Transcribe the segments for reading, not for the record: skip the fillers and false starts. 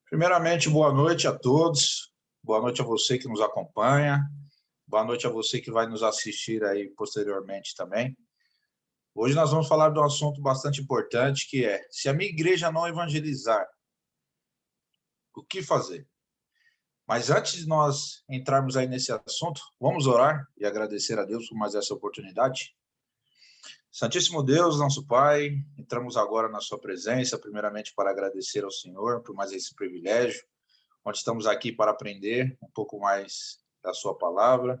Primeiramente, boa noite a todos, boa noite a você que nos acompanha, boa noite a você que vai nos assistir aí posteriormente também. Hoje nós vamos falar de um assunto bastante importante, que é, se a minha igreja não evangelizar, o que fazer? Mas antes de nós entrarmos aí nesse assunto, vamos orar e agradecer a Deus por mais essa oportunidade. Santíssimo Deus, nosso Pai, entramos agora na sua presença, primeiramente para agradecer ao Senhor por mais esse privilégio, onde estamos aqui para aprender um pouco mais da sua palavra,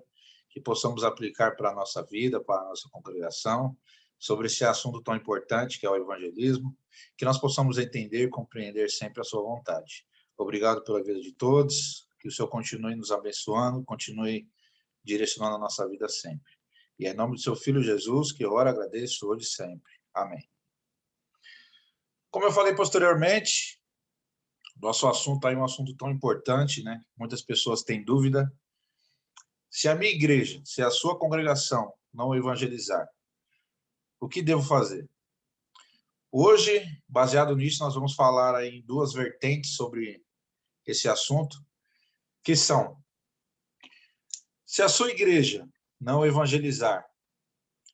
que possamos aplicar para a nossa vida, para a nossa congregação, sobre esse assunto tão importante que é o evangelismo, que nós possamos entender e compreender sempre a sua vontade. Obrigado pela vida de todos, que o Senhor continue nos abençoando, continue direcionando a nossa vida sempre. E é em nome do seu Filho Jesus, que eu oro, agradeço hoje e sempre. Amém. Como eu falei posteriormente, nosso assunto aí é um assunto tão importante, né? Muitas pessoas têm dúvida. Se a minha igreja, se a sua congregação não evangelizar, o que devo fazer? Hoje, baseado nisso, nós vamos falar aí em duas vertentes sobre esse assunto, que são: se a sua igreja não evangelizar,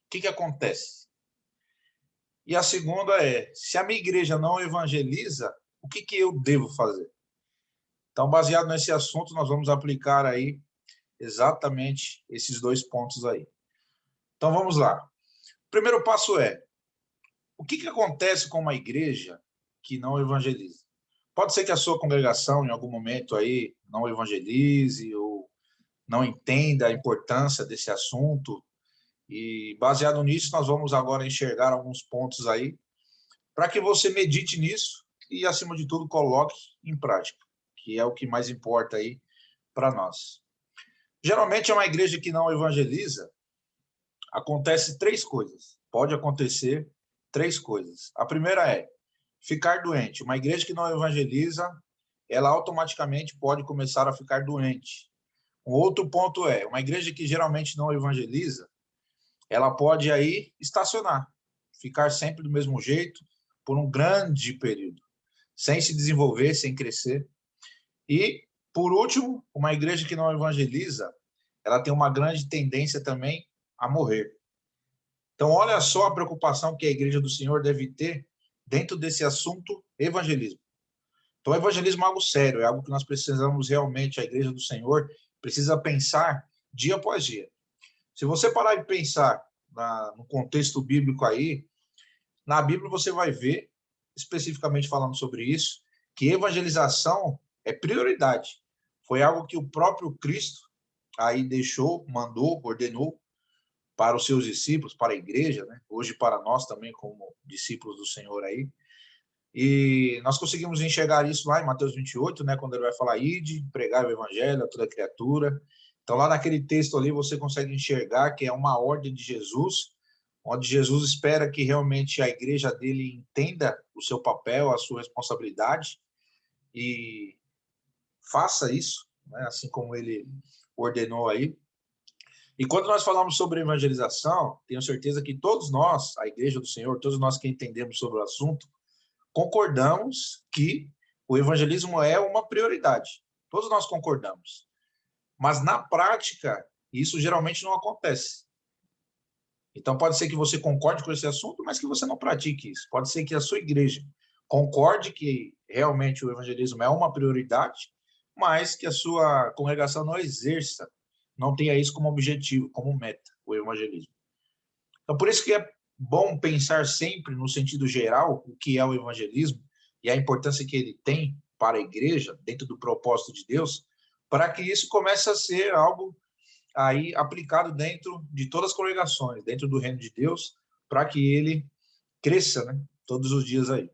o que acontece? E a segunda é, se a minha igreja não evangeliza, o que eu devo fazer? Então, baseado nesse assunto, nós vamos aplicar aí exatamente esses dois pontos aí. Então, vamos lá. O primeiro passo é, o que acontece com uma igreja que não evangeliza? Pode ser que a sua congregação, em algum momento aí, não evangelize ou não entenda a importância desse assunto. E, baseado nisso, nós vamos agora enxergar alguns pontos aí para que você medite nisso e, acima de tudo, coloque em prática, que é o que mais importa aí para nós. Geralmente, é uma igreja que não evangeliza, acontece três coisas. Pode acontecer três coisas. A primeira é ficar doente. Uma igreja que não evangeliza, ela automaticamente pode começar a ficar doente. Um outro ponto é, uma igreja que geralmente não evangeliza, ela pode aí estacionar, ficar sempre do mesmo jeito por um grande período, sem se desenvolver, sem crescer. E, por último, uma igreja que não evangeliza, ela tem uma grande tendência também a morrer. Então, olha só a preocupação que a igreja do Senhor deve ter dentro desse assunto evangelismo. Então, o evangelismo é algo sério, é algo que nós precisamos realmente, a igreja do Senhor precisa pensar dia após dia. Se você parar de pensar no contexto bíblico aí, na Bíblia você vai ver, especificamente falando sobre isso, que evangelização é prioridade. Foi algo que o próprio Cristo aí deixou, mandou, ordenou para os seus discípulos, para a igreja, né? Hoje para nós também como discípulos do Senhor aí. E nós conseguimos enxergar isso lá em Mateus 28, né, quando ele vai falar, ide, pregar o evangelho a toda criatura. Então, lá naquele texto ali, você consegue enxergar que é uma ordem de Jesus, onde Jesus espera que realmente a igreja dele entenda o seu papel, a sua responsabilidade, e faça isso, né, assim como ele ordenou aí. E quando nós falamos sobre evangelização, tenho certeza que todos nós, a igreja do Senhor, todos nós que entendemos sobre o assunto, concordamos que o evangelismo é uma prioridade. Todos nós concordamos. Mas, na prática, isso geralmente não acontece. Então, pode ser que você concorde com esse assunto, mas que você não pratique isso. Pode ser que a sua igreja concorde que realmente o evangelismo é uma prioridade, mas que a sua congregação não exerça, não tenha isso como objetivo, como meta, o evangelismo. Então, por isso que é bom pensar sempre no sentido geral o que é o evangelismo e a importância que ele tem para a igreja, dentro do propósito de Deus, para que isso comece a ser algo aí aplicado dentro de todas as congregações, dentro do reino de Deus, para que ele cresça, né, todos os dias aí.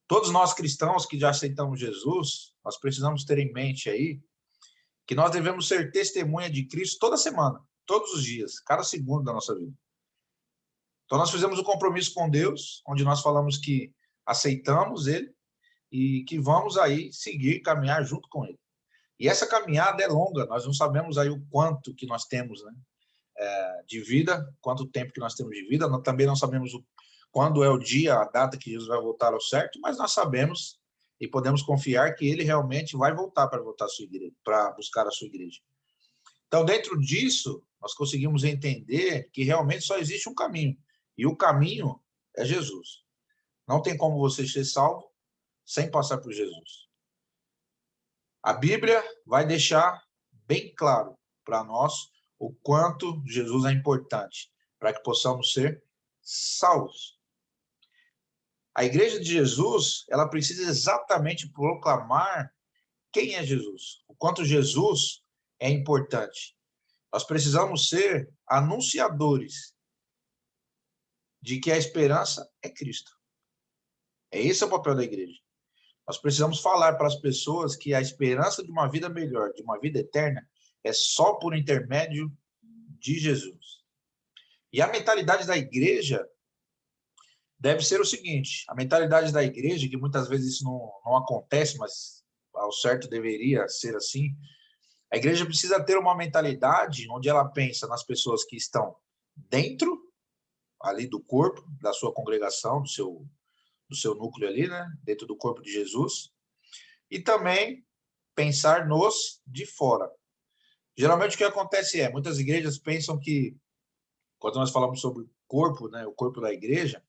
Todos nós cristãos que já aceitamos Jesus, nós precisamos ter em mente aí que nós devemos ser testemunha de Cristo toda semana, todos os dias, cada segundo da nossa vida. Então, nós fizemos um compromisso com Deus, onde nós falamos que aceitamos Ele e que vamos aí seguir, caminhar junto com Ele. E essa caminhada é longa, nós não sabemos aí o quanto que nós temos, né, de vida, quanto tempo que nós temos de vida, nós também não sabemos quando é o dia, a data que Jesus vai voltar ao certo, mas nós sabemos e podemos confiar que ele realmente vai voltar para buscar a sua igreja. Então, dentro disso, nós conseguimos entender que realmente só existe um caminho, e o caminho é Jesus. Não tem como você ser salvo sem passar por Jesus. A Bíblia vai deixar bem claro para nós o quanto Jesus é importante para que possamos ser salvos. A igreja de Jesus, ela precisa exatamente proclamar quem é Jesus, o quanto Jesus é importante. Nós precisamos ser anunciadores de que a esperança é Cristo. Esse é o papel da igreja. Nós precisamos falar para as pessoas que a esperança de uma vida melhor, de uma vida eterna, é só por intermédio de Jesus. E a mentalidade da igreja deve ser o seguinte, a mentalidade da igreja, que muitas vezes isso não acontece, mas ao certo deveria ser assim, a igreja precisa ter uma mentalidade onde ela pensa nas pessoas que estão dentro ali do corpo, da sua congregação, do seu núcleo ali, né? Dentro do corpo de Jesus, e também pensar nos de fora. Geralmente o que acontece muitas igrejas pensam que, quando nós falamos sobre corpo, né, o corpo da igreja,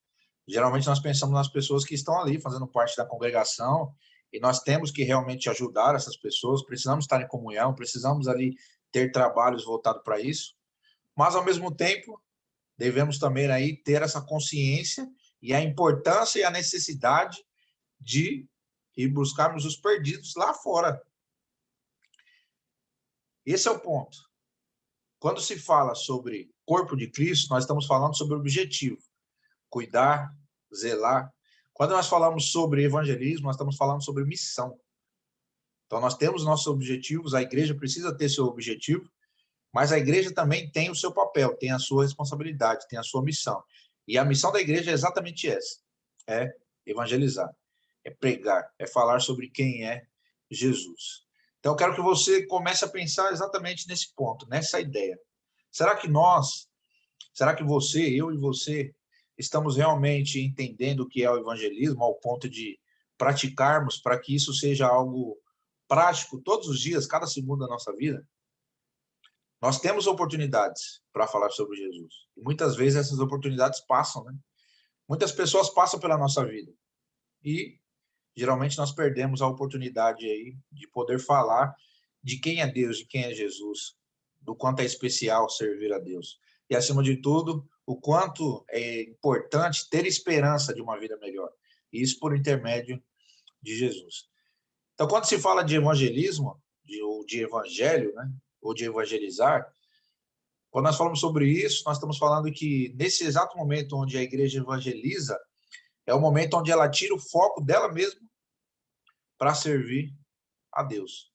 geralmente nós pensamos nas pessoas que estão ali fazendo parte da congregação, e nós temos que realmente ajudar essas pessoas, precisamos estar em comunhão, precisamos ali ter trabalhos voltados para isso, mas ao mesmo tempo devemos também aí ter essa consciência e a importância e a necessidade de ir buscarmos os perdidos lá fora. Esse é o ponto. Quando se fala sobre corpo de Cristo, nós estamos falando sobre o objetivo, cuidar, zelar. Quando nós falamos sobre evangelismo, nós estamos falando sobre missão. Então, nós temos nossos objetivos, a igreja precisa ter seu objetivo, mas a igreja também tem o seu papel, tem a sua responsabilidade, tem a sua missão. E a missão da igreja é exatamente essa, é evangelizar, é pregar, é falar sobre quem é Jesus. Então, eu quero que você comece a pensar exatamente nesse ponto, nessa ideia. Será que você, eu e você, estamos realmente entendendo o que é o evangelismo ao ponto de praticarmos para que isso seja algo prático todos os dias, cada segundo da nossa vida? Nós temos oportunidades para falar sobre Jesus. E muitas vezes essas oportunidades passam, né? Muitas pessoas passam pela nossa vida. E geralmente nós perdemos a oportunidade aí de poder falar de quem é Deus, de quem é Jesus, do quanto é especial servir a Deus. E, acima de tudo, o quanto é importante ter esperança de uma vida melhor. E isso por intermédio de Jesus. Então, quando se fala de evangelismo, ou de evangelho, né, ou de evangelizar, quando nós falamos sobre isso, nós estamos falando que nesse exato momento onde a igreja evangeliza, é o momento onde ela tira o foco dela mesma para servir a Deus.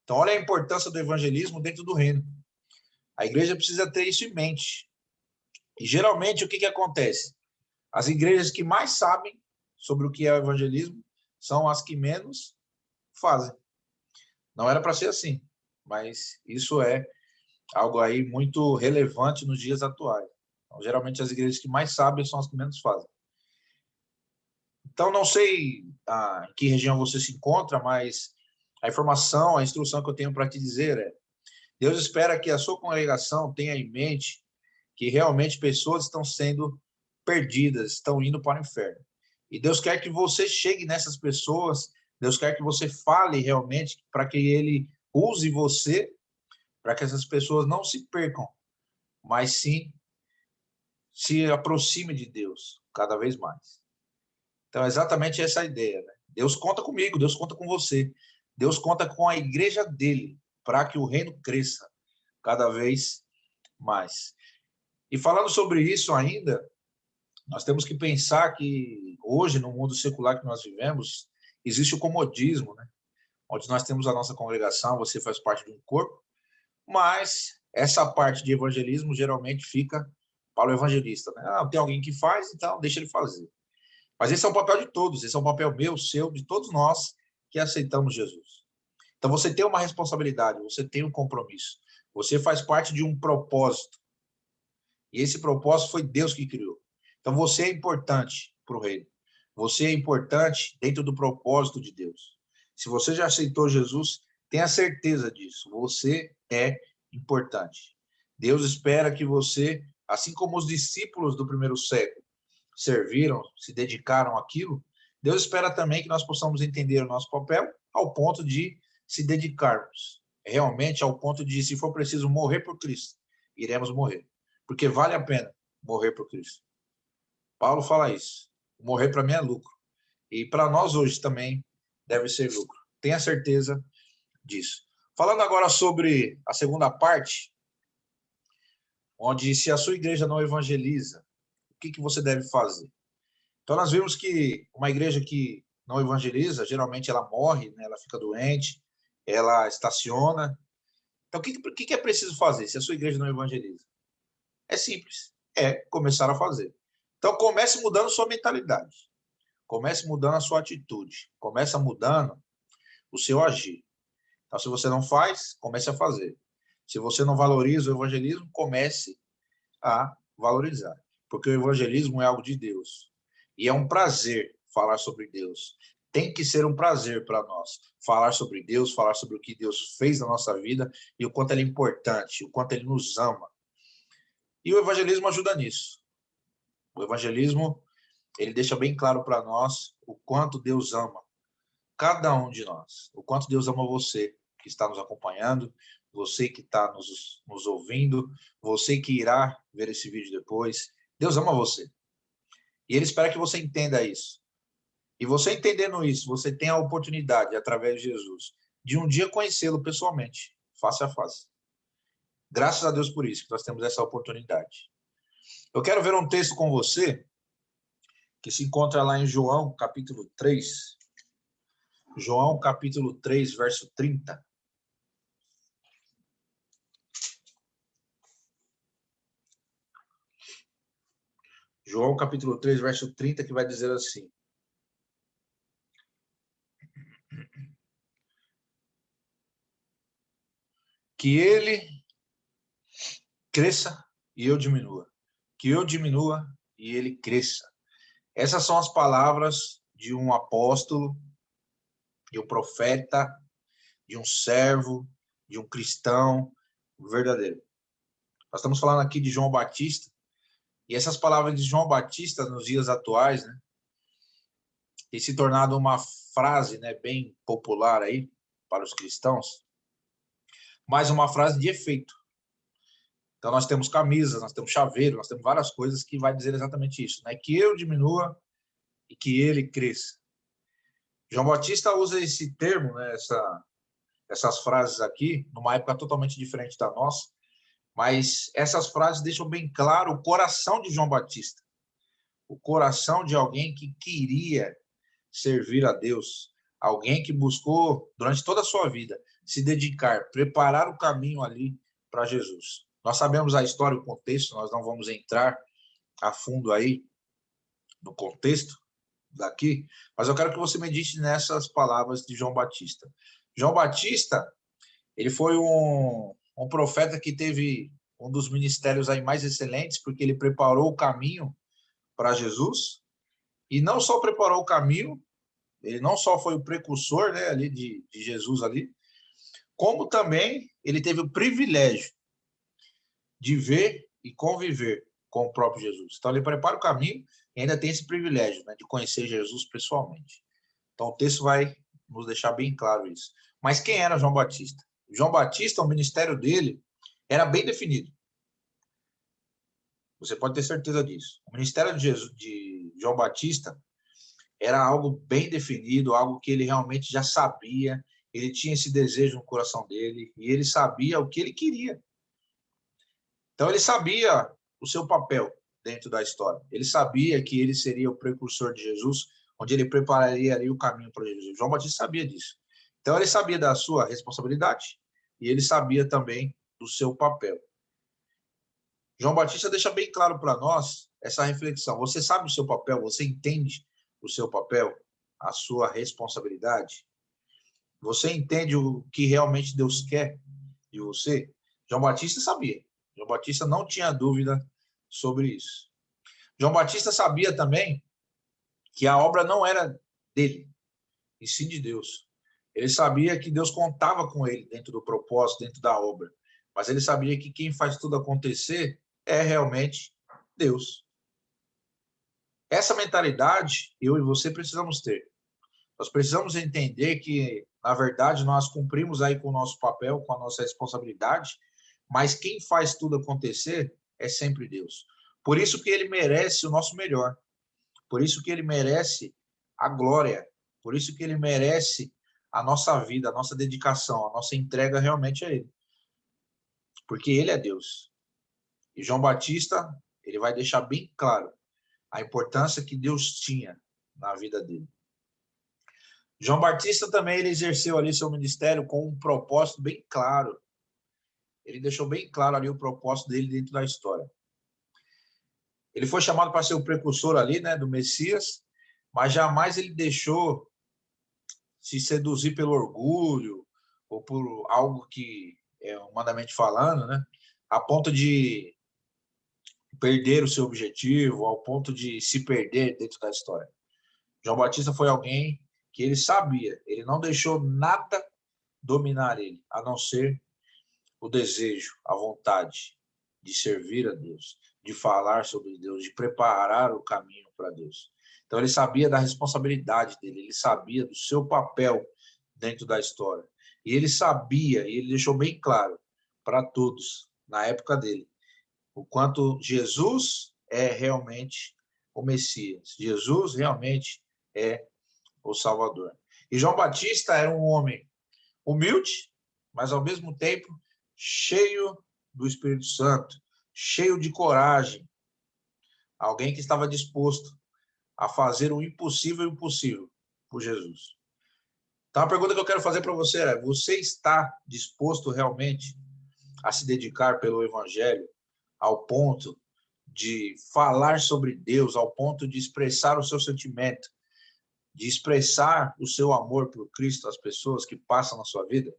Então, olha a importância do evangelismo dentro do reino. A igreja precisa ter isso em mente. E, geralmente, o que acontece? As igrejas que mais sabem sobre o que é o evangelismo são as que menos fazem. Não era para ser assim, mas isso é algo aí muito relevante nos dias atuais. Então, geralmente, as igrejas que mais sabem são as que menos fazem. Então, não sei em que região você se encontra, mas a informação, a instrução que eu tenho para te dizer é: Deus espera que a sua congregação tenha em mente que realmente pessoas estão sendo perdidas, estão indo para o inferno. E Deus quer que você chegue nessas pessoas, Deus quer que você fale realmente para que Ele use você, para que essas pessoas não se percam, mas sim se aproxime de Deus cada vez mais. Então, é exatamente essa a ideia, né? Deus conta comigo, Deus conta com você. Deus conta com a igreja dele para que o reino cresça cada vez mais. E falando sobre isso ainda, nós temos que pensar que hoje, no mundo secular que nós vivemos, existe o comodismo, né? Onde nós temos a nossa congregação, você faz parte de um corpo, mas essa parte de evangelismo geralmente fica para o evangelista, né? Tem alguém que faz, então deixa ele fazer. Mas esse é o papel de todos, esse é o papel meu, seu, de todos nós que aceitamos Jesus. Então você tem uma responsabilidade, você tem um compromisso, você faz parte de um propósito. E esse propósito foi Deus que criou. Então você é importante para o reino. Você é importante dentro do propósito de Deus. Se você já aceitou Jesus, tenha certeza disso. Você é importante. Deus espera que você, assim como os discípulos do primeiro século serviram, se dedicaram àquilo, Deus espera também que nós possamos entender o nosso papel ao ponto de se dedicarmos. Realmente ao ponto de, se for preciso morrer por Cristo, iremos morrer. Porque vale a pena morrer por Cristo. Paulo fala isso. Morrer para mim é lucro. E para nós hoje também deve ser lucro. Tenha certeza disso. Falando agora sobre a segunda parte, onde se a sua igreja não evangeliza, o que você deve fazer? Então nós vimos que uma igreja que não evangeliza, geralmente ela morre, né? Ela fica doente, ela estaciona. Então o que é preciso fazer se a sua igreja não evangeliza? É simples, é começar a fazer. Então comece mudando sua mentalidade. Comece mudando a sua atitude. Comece mudando o seu agir. Então, se você não faz, comece a fazer. Se você não valoriza o evangelismo, comece a valorizar. Porque o evangelismo é algo de Deus. E é um prazer falar sobre Deus. Tem que ser um prazer para nós falar sobre Deus, falar sobre o que Deus fez na nossa vida e o quanto ele é importante, o quanto ele nos ama. E o evangelismo ajuda nisso. O evangelismo, ele deixa bem claro para nós o quanto Deus ama cada um de nós, o quanto Deus ama você que está nos acompanhando, você que está nos ouvindo, você que irá ver esse vídeo depois. Deus ama você. E Ele espera que você entenda isso. E você entendendo isso, você tem a oportunidade, através de Jesus, de um dia conhecê-lo pessoalmente, face a face. Graças a Deus por isso, que nós temos essa oportunidade. Eu quero ver um texto com você, que se encontra lá em João, capítulo 3. João, capítulo 3, verso 30. João, capítulo 3, verso 30, que vai dizer assim: que ele cresça e eu diminua. Que eu diminua e ele cresça. Essas são as palavras de um apóstolo, de um profeta, de um servo, de um cristão verdadeiro. Nós estamos falando aqui de João Batista, e essas palavras de João Batista nos dias atuais, né, tem se tornado uma frase, né, bem popular aí para os cristãos, mas uma frase de efeito. Então nós temos camisas, nós temos chaveiro, nós temos várias coisas que vai dizer exatamente isso, né? Que eu diminua e que ele cresça. João Batista usa esse termo, né, essas frases aqui, numa época totalmente diferente da nossa, mas essas frases deixam bem claro o coração de João Batista, o coração de alguém que queria servir a Deus, alguém que buscou, durante toda a sua vida, se dedicar, preparar o caminho ali para Jesus. Nós sabemos a história, o contexto, nós não vamos entrar a fundo aí no contexto daqui, mas eu quero que você medite nessas palavras de João Batista. João Batista, ele foi um profeta que teve um dos ministérios aí mais excelentes, porque ele preparou o caminho para Jesus, e não só preparou o caminho, ele não só foi o precursor, né, ali de Jesus ali, como também ele teve o privilégio de ver e conviver com o próprio Jesus. Então ele prepara o caminho e ainda tem esse privilégio, né, de conhecer Jesus pessoalmente. Então o texto vai nos deixar bem claro isso. Mas quem era João Batista? João Batista, o ministério dele era bem definido. Você pode ter certeza disso. O ministério de João Batista era algo bem definido, algo que ele realmente já sabia, ele tinha esse desejo no coração dele, e ele sabia o que ele queria. Então ele sabia o seu papel dentro da história. Ele sabia que ele seria o precursor de Jesus, onde ele prepararia ali o caminho para Jesus. João Batista sabia disso. Então ele sabia da sua responsabilidade e ele sabia também do seu papel. João Batista deixa bem claro para nós essa reflexão. Você sabe o seu papel? Você entende o seu papel? A sua responsabilidade? Você entende o que realmente Deus quer de você? João Batista sabia. João Batista não tinha dúvida sobre isso. João Batista sabia também que a obra não era dele, e sim de Deus. Ele sabia que Deus contava com ele dentro do propósito, dentro da obra. Mas ele sabia que quem faz tudo acontecer é realmente Deus. Essa mentalidade, eu e você precisamos ter. Nós precisamos entender que, na verdade, nós cumprimos aí com o nosso papel, com a nossa responsabilidade, mas quem faz tudo acontecer é sempre Deus. Por isso que ele merece o nosso melhor. Por isso que ele merece a glória. Por isso que ele merece a nossa vida, a nossa dedicação, a nossa entrega realmente a ele. Porque ele é Deus. E João Batista, ele vai deixar bem claro a importância que Deus tinha na vida dele. João Batista também ele exerceu ali seu ministério com um propósito bem claro. Ele deixou bem claro ali o propósito dele dentro da história. Ele foi chamado para ser o precursor ali, né, do Messias, mas jamais ele deixou se seduzir pelo orgulho ou por algo que é humanamente falando, né, a ponto de perder o seu objetivo, ao ponto de se perder dentro da história. João Batista foi alguém que ele sabia, ele não deixou nada dominar ele, a não ser o desejo, a vontade de servir a Deus, de falar sobre Deus, de preparar o caminho para Deus. Então ele sabia da responsabilidade dele, ele sabia do seu papel dentro da história. E ele sabia, e ele deixou bem claro para todos, na época dele, o quanto Jesus é realmente o Messias. Jesus realmente é o Salvador. E João Batista era um homem humilde, mas ao mesmo tempo cheio do Espírito Santo, cheio de coragem. Alguém que estava disposto a fazer o impossível por Jesus. Então a pergunta que eu quero fazer para você é: você está disposto realmente a se dedicar pelo Evangelho ao ponto de falar sobre Deus, ao ponto de expressar o seu sentimento, de expressar o seu amor por Cristo às pessoas que passam na sua vida?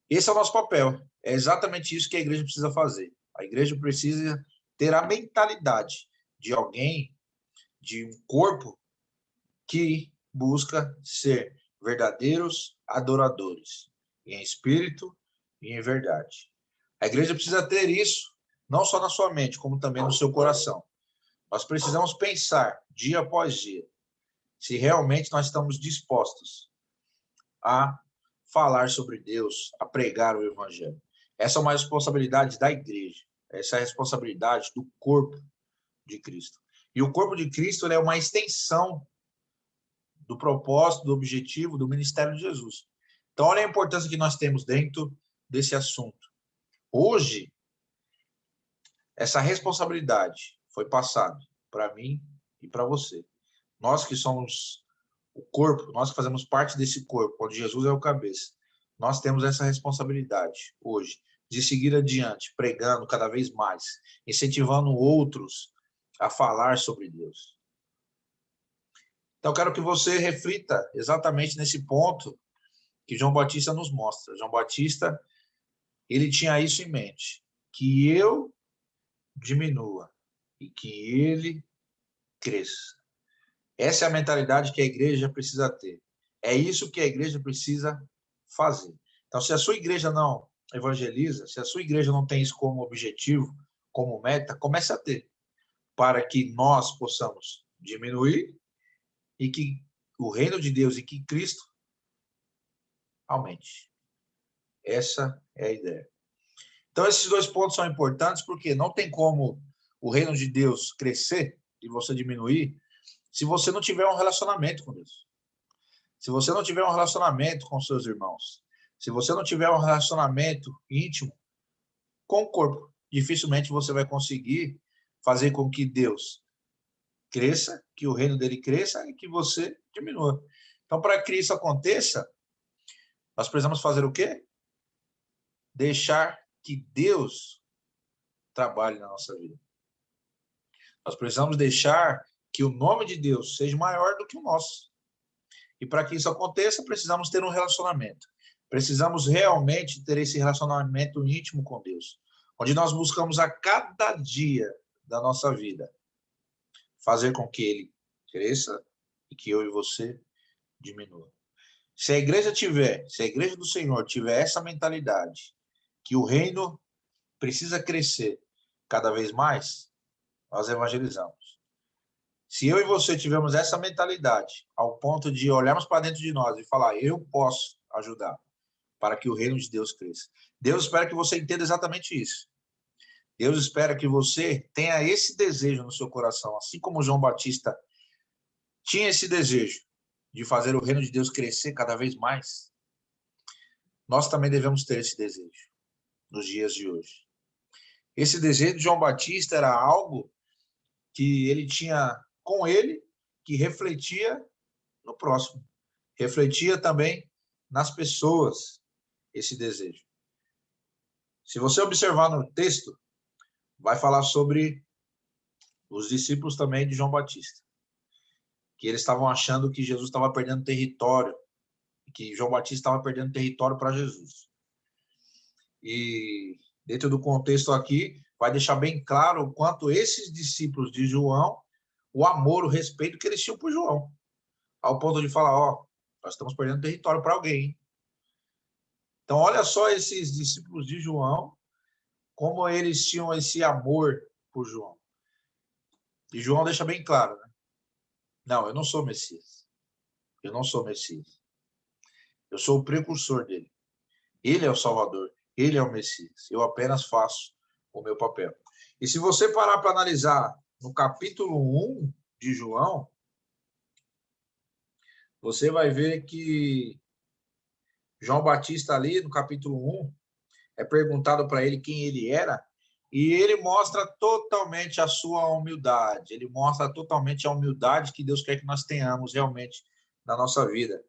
Esse é o nosso papel. É exatamente isso que a igreja precisa fazer. A igreja precisa ter a mentalidade de alguém, de um corpo que busca ser verdadeiros adoradores, em espírito e em verdade. A igreja precisa ter isso, não só na sua mente, como também no seu coração. Nós precisamos pensar, dia após dia, se realmente nós estamos dispostos a falar sobre Deus, a pregar o Evangelho. Essa é uma responsabilidade da igreja. Essa é a responsabilidade do corpo de Cristo. E o corpo de Cristo é uma extensão do propósito, do objetivo, do ministério de Jesus. Então, olha a importância que nós temos dentro desse assunto. Hoje, essa responsabilidade foi passada para mim e para você. Nós que somos o corpo, nós que fazemos parte desse corpo, onde Jesus é o cabeça, nós temos essa responsabilidade hoje de seguir adiante, pregando cada vez mais, incentivando outros a falar sobre Deus. Então, eu quero que você reflita exatamente nesse ponto que João Batista nos mostra. João Batista, ele tinha isso em mente, que eu diminua e que ele cresça. Essa é a mentalidade que a igreja precisa ter. É isso que a igreja precisa fazer. Então, se a sua igreja não evangeliza, se a sua igreja não tem isso como objetivo, como meta, comece a ter, para que nós possamos diminuir e que o reino de Deus e que Cristo aumente. Essa é a ideia. Então, esses dois pontos são importantes porque não tem como o reino de Deus crescer e você diminuir se você não tiver um relacionamento com Deus. Se você não tiver um relacionamento com seus irmãos, se você não tiver um relacionamento íntimo com o corpo, dificilmente você vai conseguir fazer com que Deus cresça, que o reino dele cresça e que você diminua. Então, para que isso aconteça, nós precisamos fazer o quê? Deixar que Deus trabalhe na nossa vida. Nós precisamos deixar que o nome de Deus seja maior do que o nosso. E para que isso aconteça, precisamos ter um relacionamento. Precisamos realmente ter esse relacionamento íntimo com Deus, onde nós buscamos a cada dia da nossa vida fazer com que Ele cresça e que eu e você diminua. Se a igreja do Senhor tiver essa mentalidade, que o reino precisa crescer cada vez mais, nós evangelizamos. Se eu e você tivermos essa mentalidade, ao ponto de olharmos para dentro de nós e falar, eu posso ajudar para que o reino de Deus cresça. Deus espera que você entenda exatamente isso. Deus espera que você tenha esse desejo no seu coração, assim como João Batista tinha esse desejo de fazer o reino de Deus crescer cada vez mais. Nós também devemos ter esse desejo nos dias de hoje. Esse desejo de João Batista era algo que ele tinha com ele, que refletia no próximo. Refletia também nas pessoas esse desejo. Se você observar no texto, vai falar sobre os discípulos também de João Batista, que eles estavam achando que Jesus estava perdendo território, que João Batista estava perdendo território para Jesus. E dentro do contexto aqui, vai deixar bem claro o quanto esses discípulos de João, o amor, o respeito que eles tinham por João, ao ponto de falar, ó, nós estamos perdendo território para alguém, hein? Então, olha só esses discípulos de João, como eles tinham esse amor por João. E João deixa bem claro, né? Não, eu não sou Messias. Eu não sou Messias. Eu sou o precursor dele. Ele é o Salvador. Ele é o Messias. Eu apenas faço o meu papel. E se você parar para analisar no capítulo 1 de João, você vai ver que João Batista ali, no capítulo 1, é perguntado para ele quem ele era, e ele mostra totalmente a sua humildade. Ele mostra totalmente a humildade que Deus quer que nós tenhamos realmente na nossa vida.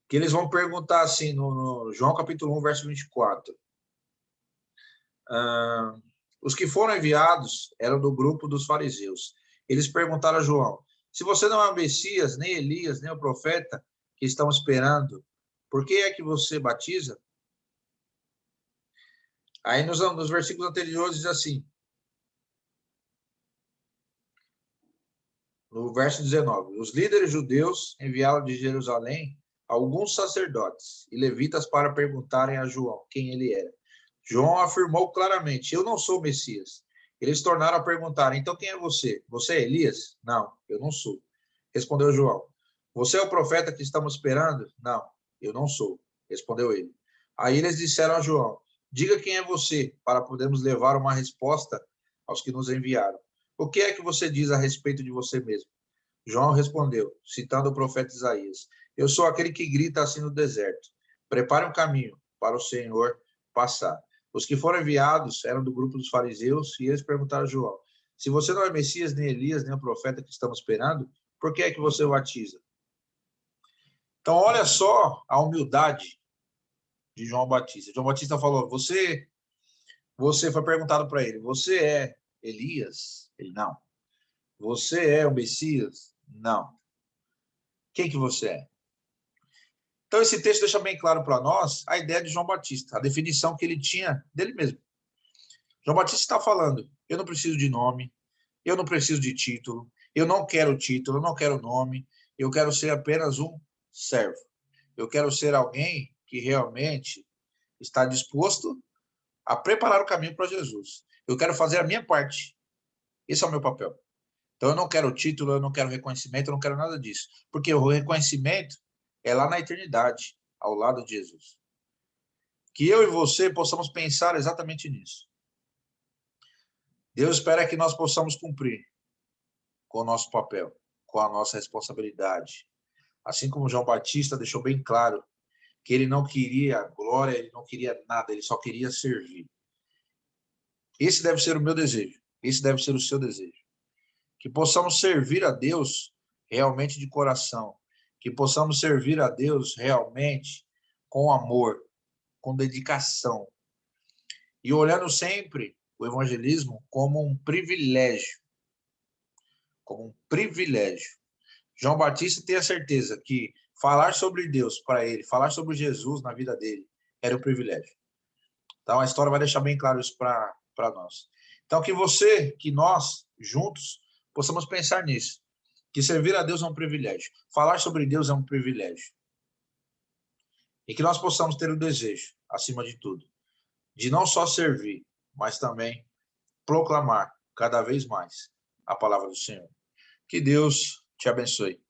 Que eles vão perguntar assim, no João capítulo 1, verso 24. Os que foram enviados eram do grupo dos fariseus. Eles perguntaram a João, se você não é o Messias, nem Elias, nem o profeta que estão esperando, por que é que você batiza? Aí nos versículos anteriores diz assim, no verso 19, os líderes judeus enviaram de Jerusalém alguns sacerdotes e levitas para perguntarem a João quem ele era. João afirmou claramente, eu não sou o Messias. Eles tornaram a perguntar, então quem é você? Você é Elias? Não, eu não sou. Respondeu João, você é o profeta que estamos esperando? Não, eu não sou. Respondeu ele. Aí eles disseram a João, diga quem é você, para podermos levar uma resposta aos que nos enviaram. O que é que você diz a respeito de você mesmo? João respondeu, citando o profeta Isaías, eu sou aquele que grita assim no deserto, prepare um caminho para o Senhor passar. Os que foram enviados eram do grupo dos fariseus, e eles perguntaram a João, se você não é Messias, nem Elias, nem o profeta que estamos esperando, por que é que você o batiza? Então, olha só a humildade de João Batista. João Batista falou, você foi perguntado para ele, você é Elias? Ele, não. Você é o Messias? Não. Quem que você é? Então, esse texto deixa bem claro para nós a ideia de João Batista, a definição que ele tinha dele mesmo. João Batista está falando, eu não preciso de nome, eu não preciso de título, eu não quero título, eu não quero nome, eu quero ser apenas um servo. Eu quero ser alguém que realmente está disposto a preparar o caminho para Jesus. Eu quero fazer a minha parte. Esse é o meu papel. Então, eu não quero título, eu não quero reconhecimento, eu não quero nada disso. Porque o reconhecimento é lá na eternidade, ao lado de Jesus. Que eu e você possamos pensar exatamente nisso. Deus espera que nós possamos cumprir com o nosso papel, com a nossa responsabilidade. Assim como João Batista deixou bem claro que ele não queria glória, ele não queria nada, ele só queria servir. Esse deve ser o meu desejo, esse deve ser o seu desejo. Que possamos servir a Deus realmente de coração, que possamos servir a Deus realmente com amor, com dedicação, e olhando sempre o evangelismo como um privilégio, como um privilégio. João Batista tem a certeza que falar sobre Deus para ele, falar sobre Jesus na vida dele, era um privilégio. Então, a história vai deixar bem claro isso para nós. Então, que nós, juntos, possamos pensar nisso. que servir a Deus é um privilégio. Falar sobre Deus é um privilégio. E que nós possamos ter o desejo, acima de tudo, de não só servir, mas também proclamar cada vez mais a palavra do Senhor. Que Deus te abençoe.